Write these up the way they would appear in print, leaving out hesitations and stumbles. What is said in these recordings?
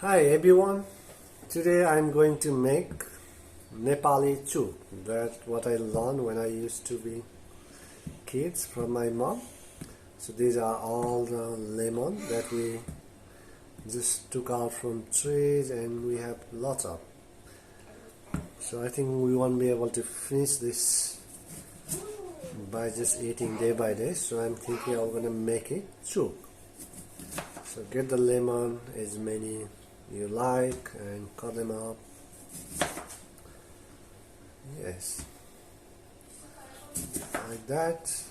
Hi everyone, today I'm going to make Nepali Chuk. That's what I learned when I used to be kids from my mom. So these are all the lemon that we just took out from trees and we have lots of. So I think we won't be able to finish this by just eating day by day. So I'm thinking I'm gonna make it Chuk. So get the lemon as many you like and cut them up. Yes, like that.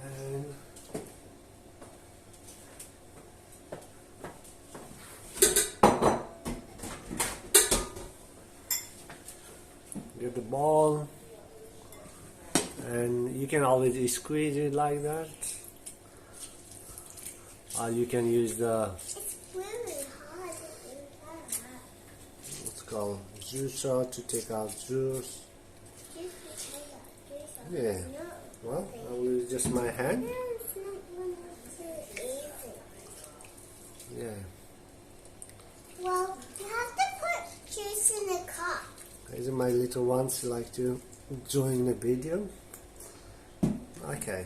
And get the ball, and you can always squeeze it like that, or you can use the called juicer to take out juice. Yeah, well, I will use just my hand. Yeah. Well, you have to put juice in the cup. These are my little ones who like to join the video. Okay,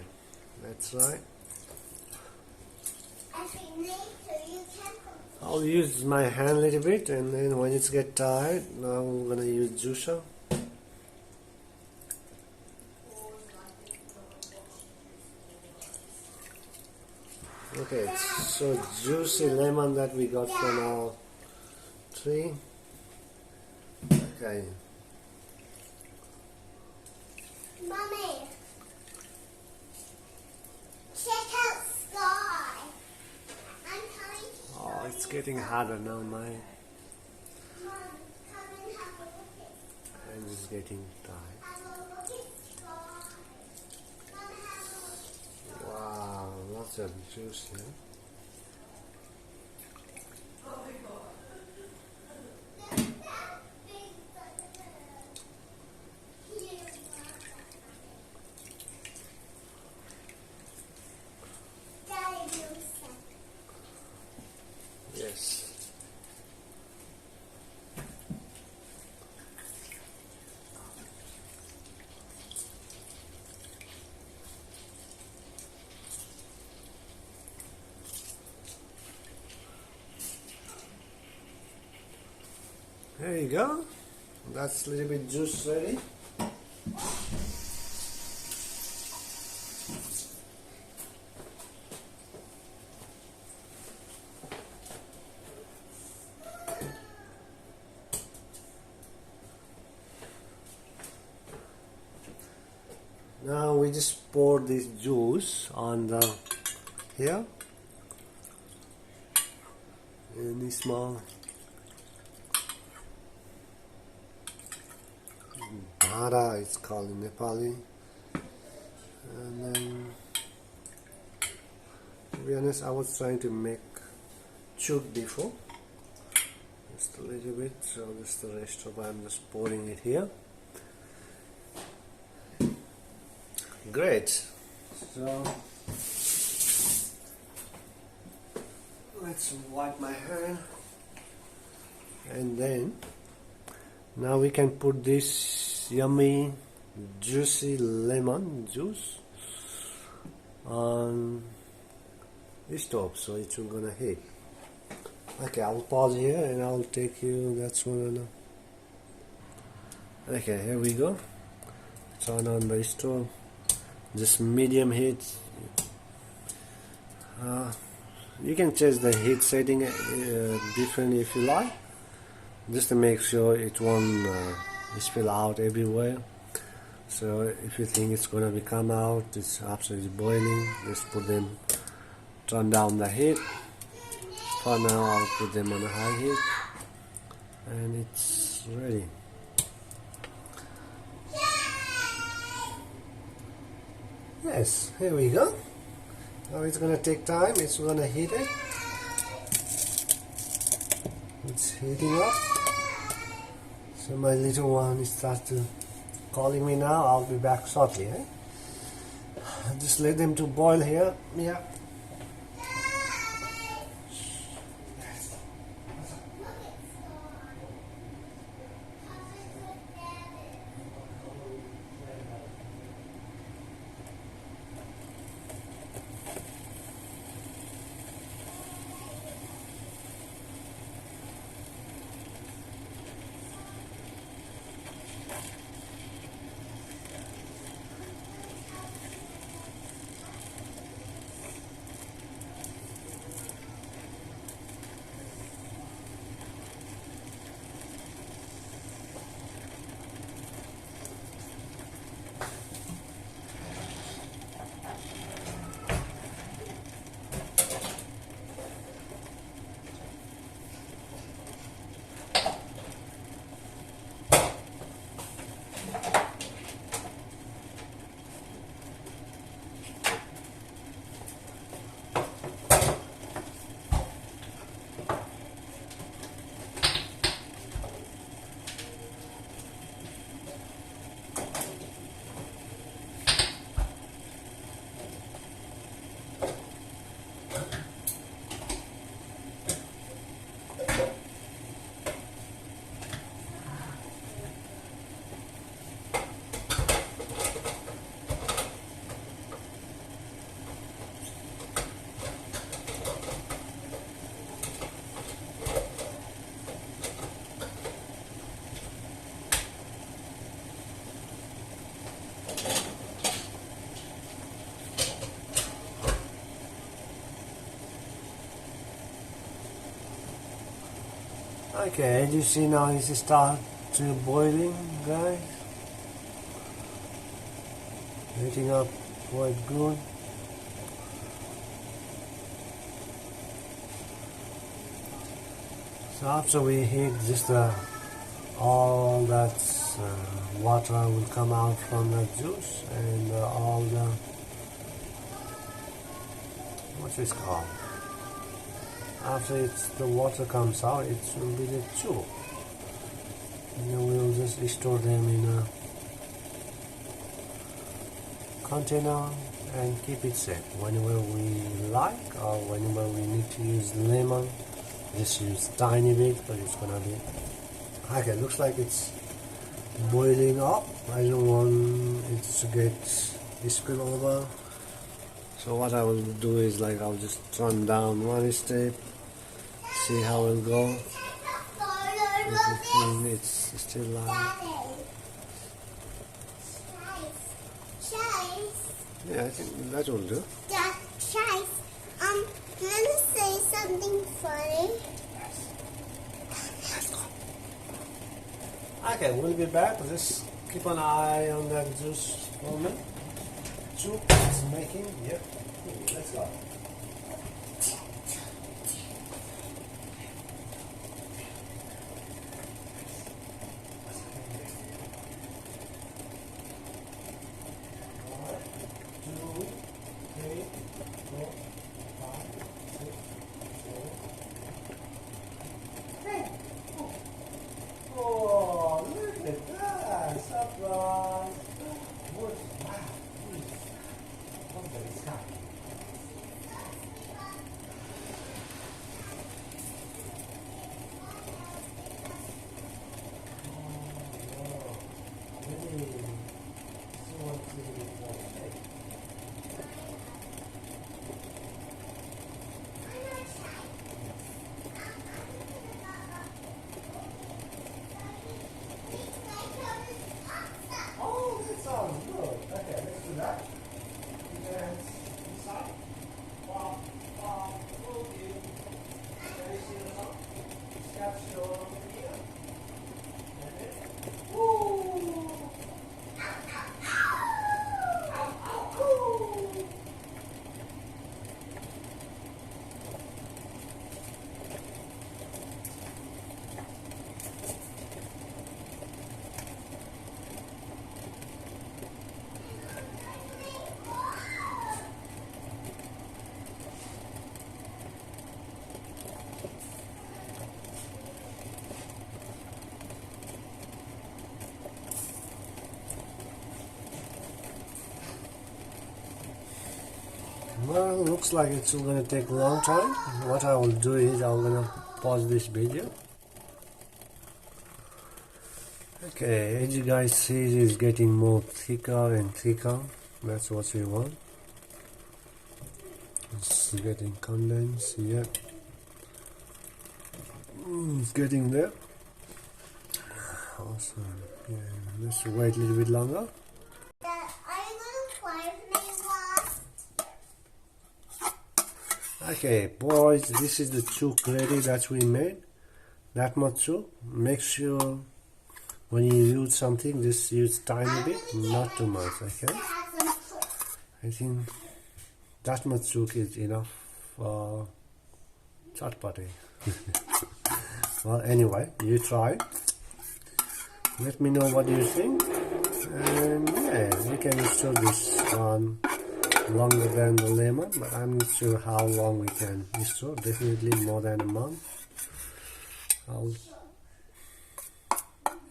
that's right. I'll use my hand a little bit, and then when it's get tired, now I'm gonna use juicer. Okay, it's so juicy lemon that we got from our tree. Okay. Mommy, check out sky. I'm coming to Oh, it's getting harder now. My Mom, come and have a look at hand is getting tired. Have a look at sky. Mom, have a look. Wow, lots of juice here. Yes. There you go. That's a little bit juice ready. Now we just pour this juice on the here. Any small bhara, it's called in Nepali. And then, to be honest, I was trying to make chuk before, just a little bit. So this the rest of I'm just pouring it here. Great. So let's wipe my hand, and then now we can put this yummy juicy lemon juice on the stove, so it's gonna heat. Okay, I'll pause here and I'll take you. That's one. Okay, here we go. Turn on the stove. Just medium heat. You can change the heat setting different if you like, just to make sure it won't spill out everywhere. So if you think it's gonna be come out, it's absolutely boiling, just put them, turn down the heat. For now I'll put them on a high heat, and it's ready. Yes, here we go. Now it's gonna take time, it's gonna heat it. It's heating up. So my little one starts to calling me now. I'll be back shortly. Just let them to boil here. Yeah. Yes. Okay, as you see now it start to boiling, guys. Heating up quite good. So after we heat, just all that water will come out from the juice, and all the, what's it called? After the water comes out, it will be the chuk. And then we'll just store them in a container and keep it safe. Whenever we like, or whenever we need to use lemon, just use tiny bit, but it's gonna be okay. Looks like it's boiling up. I don't want it to get spill over. So what I will do is, like, I'll just turn down one step, see how it'll go. Everything, it's still live. Yeah, I think that will do. Let me say something funny. Let's go. Okay, we'll be back. Just keep an eye on that juice for me. Chuk is making. Yep. Let's go. Oh, look at that! Surprise! What? Wow! What's the sky? Oh, really? So what's the okay? Oh, that sounds good. Okay, let's do that. Hands inside. Wow, wow, okay. Can you see the song? Capture here. And then, woo! Well, looks like it's gonna take a long time. What I will do is I'm gonna pause this video. Okay, as you guys see, it is getting more thicker and thicker. That's what we want. It's getting condensed. Yeah, it's getting there. Awesome. Yeah, let's wait a little bit longer. Okay, boys, this is the chuk ready that we made. That much chuk. Make sure when you use something, just use tiny bit, not too much. Okay. I think that much chuk is enough for chutpati. Well, anyway, you try. Let me know what you think. And yeah, we can store this one longer than the lemon, but I'm not sure how long we can store. Definitely more than a month.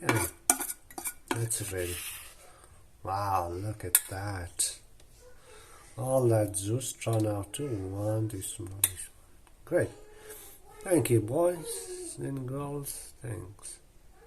Yeah, that's ready. Wow, look at that. All that juice turned out to one teaspoon. Great. Thank you, boys and girls. Thanks.